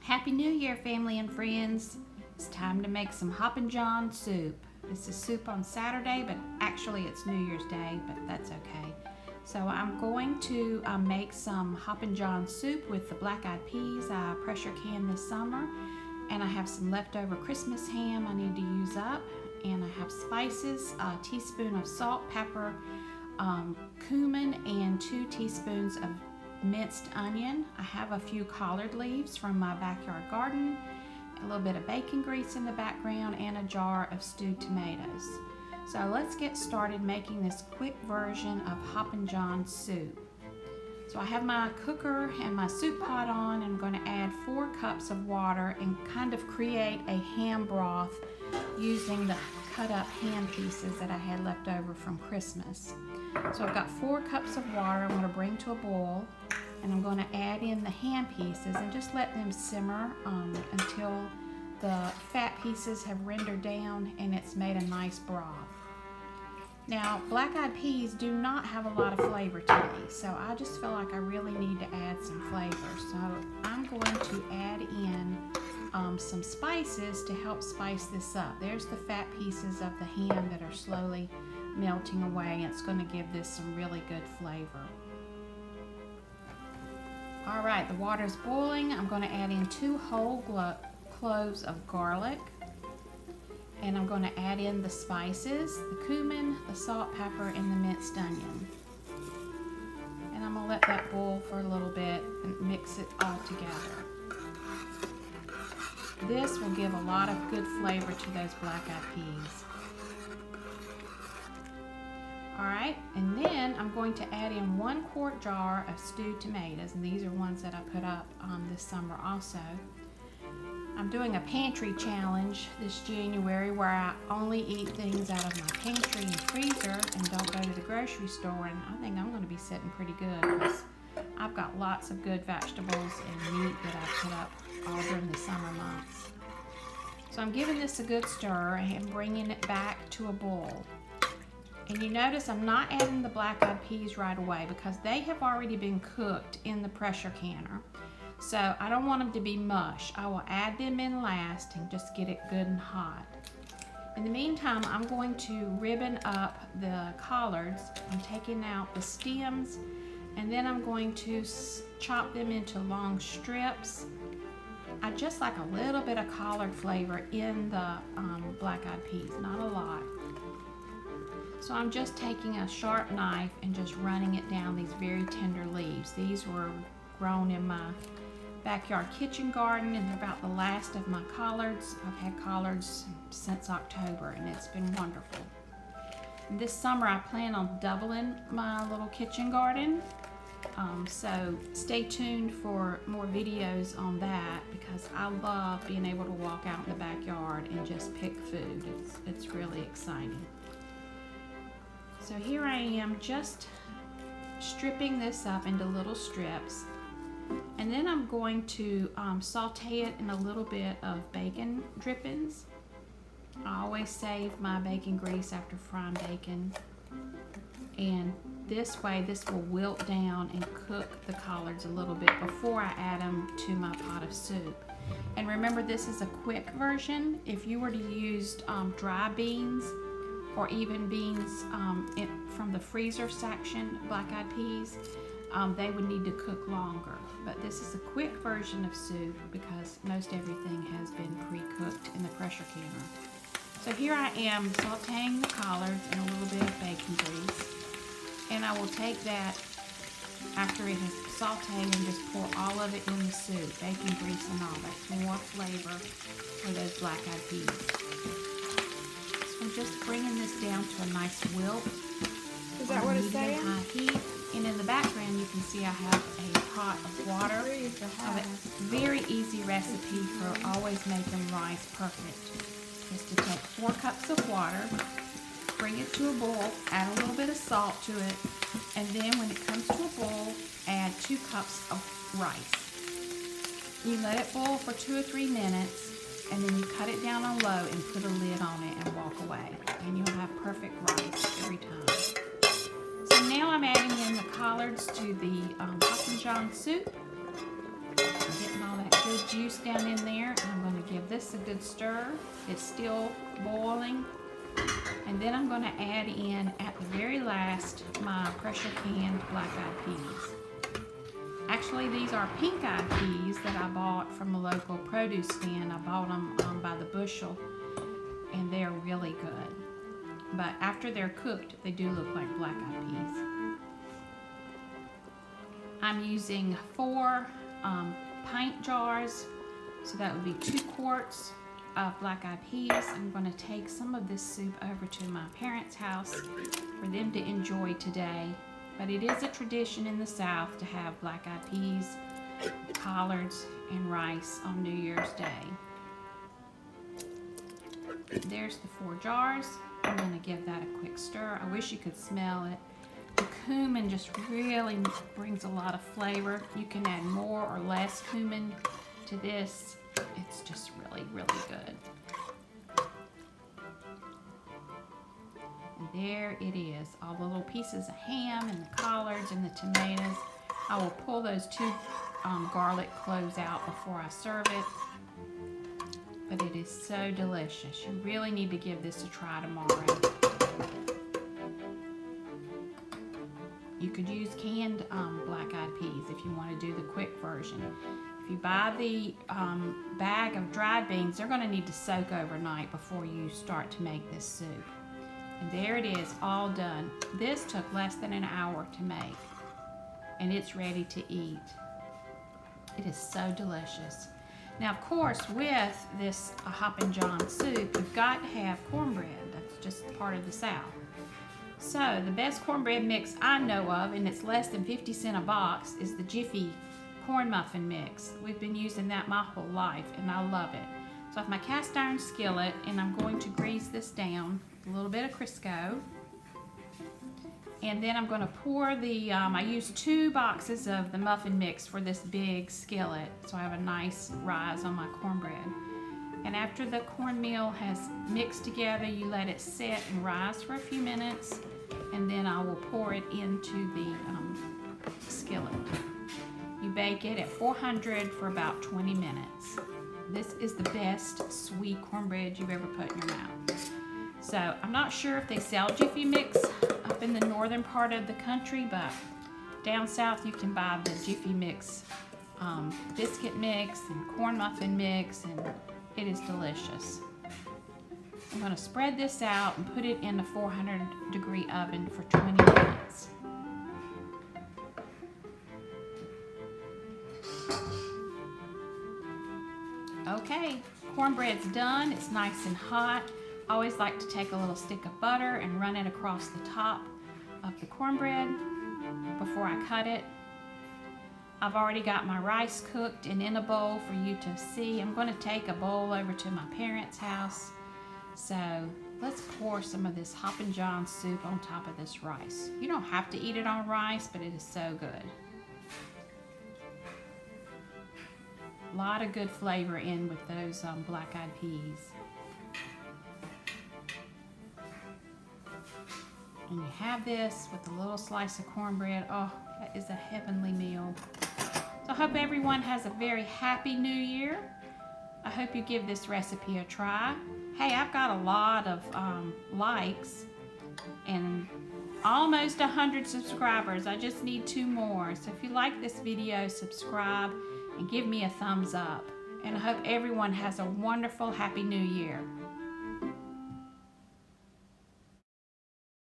Happy New Year, family and friends. It's time to make some Hoppin' John soup. This is soup on Saturday, but actually it's New Year's Day, but that's okay. So I'm going to make some Hoppin' John soup with the black-eyed peas I pressure canned this summer. And I have some leftover Christmas ham I need to use up. And I have spices, a teaspoon of salt, pepper, cumin, and 2 teaspoons of minced onion. I have a few collard leaves from my backyard garden, a little bit of bacon grease in the background, and a jar of stewed tomatoes. So let's get started making this quick version of Hoppin' John soup. So I have my cooker and my soup pot on, and I'm going to add 4 cups of water and kind of create a ham broth using the cut up ham pieces that I had left over from Christmas. So I've got 4 cups of water I'm going to bring to a boil, and I'm going to add in the ham pieces and just let them simmer until the fat pieces have rendered down and it's made a nice broth. Now, black-eyed peas do not have a lot of flavor to me, so I just feel like I really need to add some flavor. So I'm going to add in some spices to help spice this up. There's the fat pieces of the ham that are slowly melting away, and it's going to give this some really good flavor. All right, the water's boiling. I'm going to add in 2 whole cloves of garlic, and I'm going to add in the spices, the cumin, the salt, pepper, and the minced onion. And I'm going to let that boil for a little bit and mix it all together. This will give a lot of good flavor to those black-eyed peas. Alright, and then I'm going to add in 1 quart jar of stewed tomatoes, and these are ones that I put up this summer also. I'm doing a pantry challenge this January where I only eat things out of my pantry and freezer and don't go to the grocery store, and I think I'm going to be sitting pretty good because I've got lots of good vegetables and meat that I put up all during the summer months. So I'm giving this a good stir and bringing it back to a boil. And you notice I'm not adding the black-eyed peas right away because they have already been cooked in the pressure canner. So I don't want them to be mush. I will add them in last and just get it good and hot. In the meantime, I'm going to ribbon up the collards. I'm taking out the stems, and then I'm going to chop them into long strips. I just like a little bit of collard flavor in the black-eyed peas, not a lot. So I'm just taking a sharp knife and just running it down these very tender leaves. These were grown in my backyard kitchen garden, and they're about the last of my collards. I've had collards since October, and it's been wonderful. And this summer I plan on doubling my little kitchen garden. So stay tuned for more videos on that because I love being able to walk out in the backyard and just pick food. It's really exciting. So here I am just stripping this up into little strips, and then I'm going to saute it in a little bit of bacon drippings. I always save my bacon grease after frying bacon, and this way this will wilt down and cook the collards a little bit before I add them to my pot of soup. And remember, this is a quick version. If you were to use dry beans or even beans from the freezer section, black-eyed peas, they would need to cook longer. But this is a quick version of soup because most everything has been pre-cooked in the pressure canner. So here I am sauteing the collards in a little bit of bacon grease. And I will take that after it has sauteed and just pour all of it in the soup, bacon grease and all. That's more flavor for those black-eyed peas. So I'm just bringing this down to a nice wilt. Is that what it's saying? High heat. And in the background you can see I have a pot of water. I have a very easy recipe for always making rice perfect. Just to take 4 cups of water, bring it to a boil, add a little bit of salt to it, and then when it comes to a boil, add 2 cups of rice. You let it boil for 2 or 3 minutes, and then you cut it down on low and put a lid on it and walk away, and you'll have perfect rice every time. So now I'm adding in the collards to the Hoppin' John soup. Getting all that good juice down in there. I'm going to give this a good stir. It's still boiling. And then I'm going to add in, at the very last, my pressure canned black-eyed peas. Actually, these are pink-eyed peas that I bought from a local produce stand. I bought them by the bushel, and they're really good. But after they're cooked, they do look like black-eyed peas. I'm using 4 pint jars, so that would be 2 quarts of black-eyed peas. I'm going to take some of this soup over to my parents' house for them to enjoy today. But it is a tradition in the South to have black-eyed peas, collards, and rice on New Year's Day. There's the 4 jars. I'm going to give that a quick stir. I wish you could smell it. The cumin just really brings a lot of flavor. You can add more or less cumin to this. It's just really, really good. And there it is, all the little pieces of ham and the collards and the tomatoes. I will pull those 2 garlic cloves out before I serve it. But it is so delicious. You really need to give this a try tomorrow. You could use canned black-eyed peas if you want to do the quick version. If you buy the bag of dried beans, they're going to need to soak overnight before you start to make this soup. And there it is, all done. This took less than an hour to make, and it's ready to eat. It is so delicious. Now, of course, with this Hoppin' John soup, you've got to have cornbread. That's just part of the South. So the best cornbread mix I know of, and it's less than 50 cents a box, is the Jiffy corn muffin mix. We've been using that my whole life, and I love it. So I have my cast iron skillet, and I'm going to grease this down with a little bit of Crisco. And then I'm going to pour the, I used 2 boxes of the muffin mix for this big skillet, so I have a nice rise on my cornbread. And after the cornmeal has mixed together, you let it set and rise for a few minutes, and then I will pour it into the skillet. You bake it at 400 for about 20 minutes. This is the best sweet cornbread you've ever put in your mouth. So I'm not sure if they sell Jiffy Mix up in the northern part of the country, but down south you can buy the Jiffy Mix biscuit mix and corn muffin mix, and it is delicious. I'm going to spread this out and put it in a 400-degree oven for 20 minutes. Okay, cornbread's done. It's nice and hot. I always like to take a little stick of butter and run it across the top of the cornbread before I cut it. I've already got my rice cooked and in a bowl for you to see. I'm going to take a bowl over to my parents' house. So let's pour some of this Hoppin' John soup on top of this rice. You don't have to eat it on rice, but it is so good. A lot of good flavor in with those black-eyed peas. And you have this with a little slice of cornbread. Oh, that is a heavenly meal. So I hope everyone has a very happy New Year. I hope you give this recipe a try. Hey, I've got a lot of likes and almost 100 subscribers. I just need 2 more. So if you like this video, subscribe and give me a thumbs up. And I hope everyone has a wonderful, happy New Year.